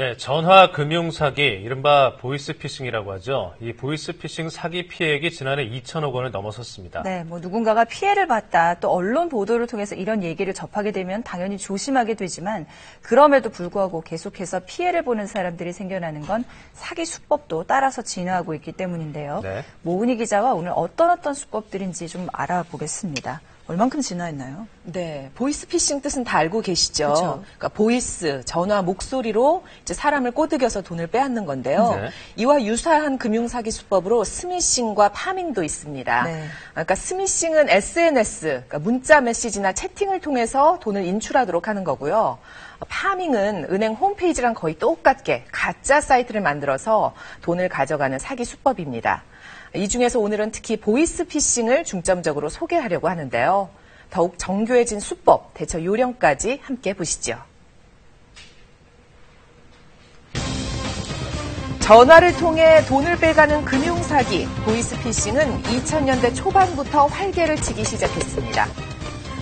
네, 전화 금융 사기, 이른바 보이스피싱이라고 하죠. 이 보이스피싱 사기 피해액이 지난해 2천억 원을 넘어섰습니다. 네, 누군가가 피해를 봤다, 또 언론 보도를 통해서 이런 얘기를 접하게 되면 당연히 조심하게 되지만 그럼에도 불구하고 계속해서 피해를 보는 사람들이 생겨나는 건 사기 수법도 따라서 진화하고 있기 때문인데요. 네. 모은희 기자와 오늘 어떤 수법들인지 좀 알아보겠습니다. 얼만큼 진화했나요? 네, 보이스피싱 뜻은 다 알고 계시죠. 그렇죠. 그러니까 보이스, 전화, 목소리로 이제 사람을 꼬드겨서 돈을 빼앗는 건데요. 이와 유사한 금융사기 수법으로 스미싱과 파밍도 있습니다. 네. 그러니까 스미싱은 SNS, 그러니까 문자 메시지나 채팅을 통해서 돈을 인출하도록 하는 거고요. 파밍은 은행 홈페이지랑 거의 똑같게 가짜 사이트를 만들어서 돈을 가져가는 사기 수법입니다. 이 중에서 오늘은 특히 보이스피싱을 중점적으로 소개하려고 하는데요. 더욱 정교해진 수법, 대처 요령까지 함께 보시죠. 전화를 통해 돈을 빼가는 금융사기, 보이스피싱은 2000년대 초반부터 활개를 치기 시작했습니다.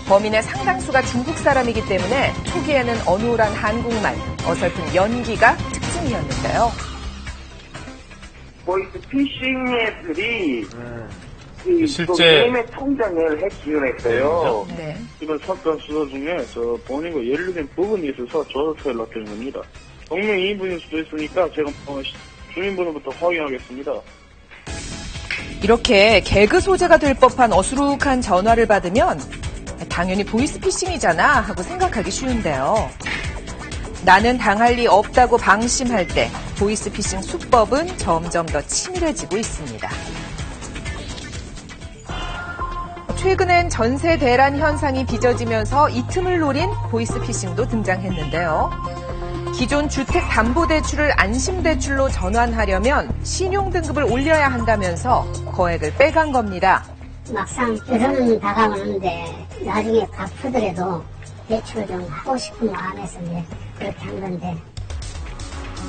범인의 상당수가 중국 사람이기 때문에 초기에는 어눌한 한국말, 어설픈 연기가 특징이었는데요. 보이스피싱 애들이 실제 게임의 통장을 해지원했어요. 네. 이번 사건 수사 중에 본인과 연루된 부분이 있어서 조사서에 넣게 된 겁니다. 분명 이인분일 수도 있으니까 제가 주민번호부터 확인하겠습니다. 이렇게 개그 소재가 될 법한 어수룩한 전화를 받으면 당연히 보이스피싱이잖아 하고 생각하기 쉬운데요. 나는 당할 리 없다고 방심할 때 보이스피싱 수법은 점점 더 치밀해지고 있습니다. 최근엔 전세 대란 현상이 빚어지면서 이 틈을 노린 보이스피싱도 등장했는데요. 기존 주택담보대출을 안심대출로 전환하려면 신용등급을 올려야 한다면서 거액을 빼간 겁니다. 막상 결혼은 다가오는데 나중에 갚으더라도 대출을 좀 하고 싶은 마음에서 그렇게 한 건데.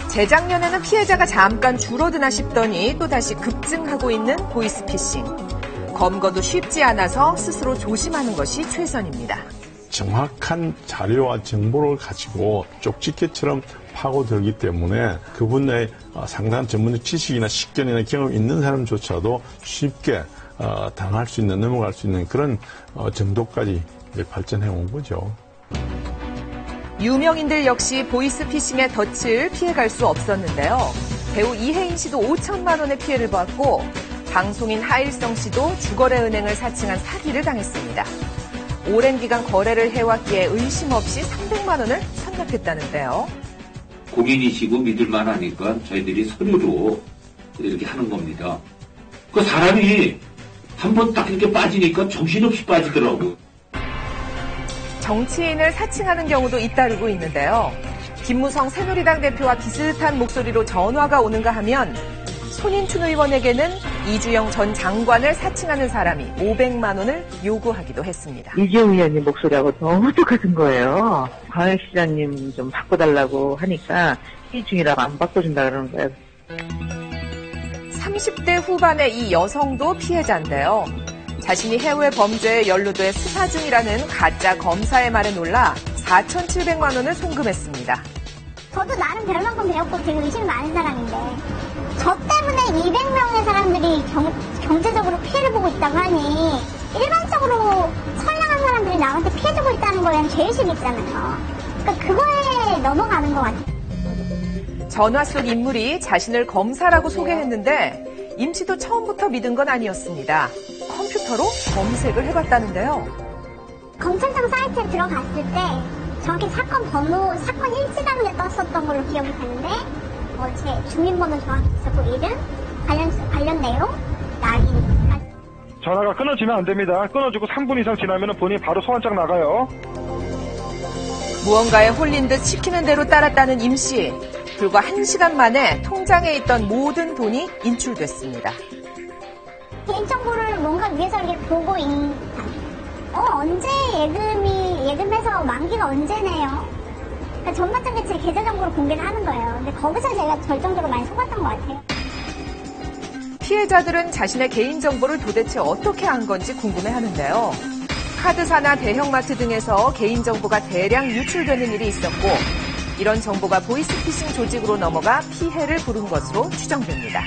재작년에는 피해자가 잠깐 줄어드나 싶더니 또다시 급증하고 있는 보이스피싱. 검거도 쉽지 않아서 스스로 조심하는 것이 최선입니다. 정확한 자료와 정보를 가지고 쪽집게처럼 파고들기 때문에 그분의 상당한 전문적 지식이나 식견이나 경험이 있는 사람조차도 쉽게 당할 수 있는, 넘어갈 수 있는 그런 정도까지 발전해 온 거죠. 유명인들 역시 보이스피싱의 덫을 피해갈 수 없었는데요. 배우 이혜인 씨도 5천만 원의 피해를 받고 방송인 하일성 씨도 주거래 은행을 사칭한 사기를 당했습니다. 오랜 기간 거래를 해왔기에 의심 없이 300만 원을 선납했다는데요. 고객이시고 믿을만 하니까 저희들이 서류로 이렇게 하는 겁니다. 그 사람이 한번 딱 이렇게 빠지니까 정신없이 빠지더라고요. 정치인을 사칭하는 경우도 잇따르고 있는데요. 김무성 새누리당 대표와 비슷한 목소리로 전화가 오는가 하면 손인춘 의원에게는 이주영 전 장관을 사칭하는 사람이 500만 원을 요구하기도 했습니다. 이주영 의원님 목소리하고 너무 똑같은 거예요. 광역시장님 좀 바꿔달라고 하니까 회의 중이라고 안 바꿔준다 그러는 거예요. 30대 후반의 이 여성도 피해자인데요. 자신이 해외 범죄에 연루돼 수사 중이라는 가짜 검사의 말에 놀라 4,700만 원을 송금했습니다. 저도 나름 별만큼 배웠고 되게 의식이 많은 사람인데 저 때문에 200명의 사람들이 경제적으로 피해를 보고 있다고 하니 일반적으로 선량한 사람들이 나한테 피해 주고 있다는 거에는 죄의식이 있잖아요. 그러니까 그거에 넘어가는 것 같아요. 전화 속 인물이 자신을 검사라고 소개했는데 임 씨도 처음부터 믿은 건 아니었습니다. 컴퓨터로 검색을 해봤다는데요. 검찰청 사이트에 들어갔을 때 정확히 사건 번호, 사건 일지단에 떴었던 걸로 기억이 되는데 제 주민번호 정확히 있었고 이름, 관련 내용, 날짜까지. 전화가 끊어지면 안 됩니다. 끊어지고 3분 이상 지나면 본인이 바로 소환장 나가요. 무언가에 홀린 듯 시키는 대로 따랐다는 임 씨. 불과 1시간 만에 통장에 있던 모든 돈이 인출됐습니다. 개인정보를 뭔가 위해서 이렇게 보고 언제 예금해서 만기가 언제네요. 그러니까 전반적인 제 계좌정보를 공개를 하는 거예요. 근데 거기서 제가 절정적으로 많이 속았던 것 같아요. 피해자들은 자신의 개인정보를 도대체 어떻게 한 건지 궁금해하는데요. 카드사나 대형마트 등에서 개인정보가 대량 유출되는 일이 있었고 이런 정보가 보이스피싱 조직으로 넘어가 피해를 부른 것으로 추정됩니다.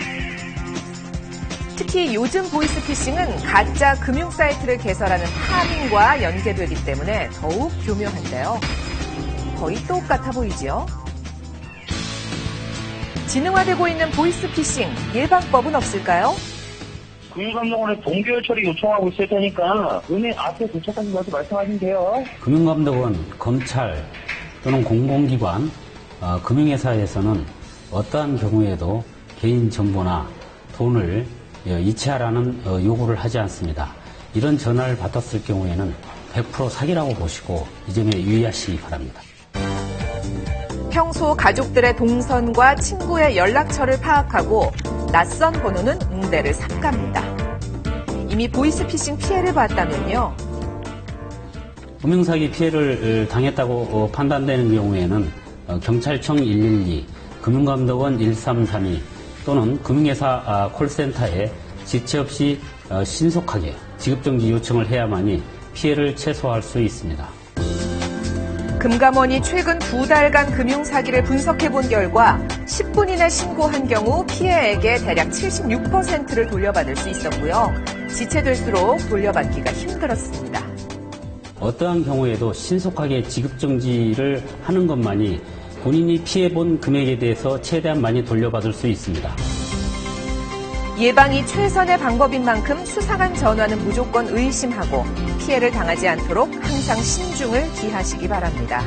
특히 요즘 보이스피싱은 가짜 금융사이트를 개설하는 파밍과 연계되기 때문에 더욱 교묘한데요. 거의 똑같아 보이지요? 진흥화되고 있는 보이스피싱, 예방법은 없을까요? 금융감독원에 동결 처리 요청하고 있을 테니까 은행 앞에 도착하신 것도 말씀하시면 돼요. 금융감독원, 검찰 또는 공공기관, 금융회사에서는 어떠한 경우에도 개인 정보나 돈을 이체하라는 요구를 하지 않습니다. 이런 전화를 받았을 경우에는 100% 사기라고 보시고 이 점에 유의하시기 바랍니다. 평소 가족들의 동선과 친구의 연락처를 파악하고 낯선 번호는 응대를 삼갑니다. 이미 보이스피싱 피해를 봤다면요. 금융사기 피해를 당했다고 판단되는 경우에는 경찰청 112, 금융감독원 1332 또는 금융회사 콜센터에 지체 없이 신속하게 지급정지 요청을 해야만이 피해를 최소화할 수 있습니다. 금감원이 최근 2달간 금융사기를 분석해본 결과 10분 이내 신고한 경우 피해액의 대략 76%를 돌려받을 수 있었고요. 지체될수록 돌려받기가 힘들었습니다. 어떠한 경우에도 신속하게 지급정지를 하는 것만이 본인이 피해본 금액에 대해서 최대한 많이 돌려받을 수 있습니다. 예방이 최선의 방법인 만큼 수상한 전화는 무조건 의심하고 피해를 당하지 않도록 항상 신중을 기하시기 바랍니다.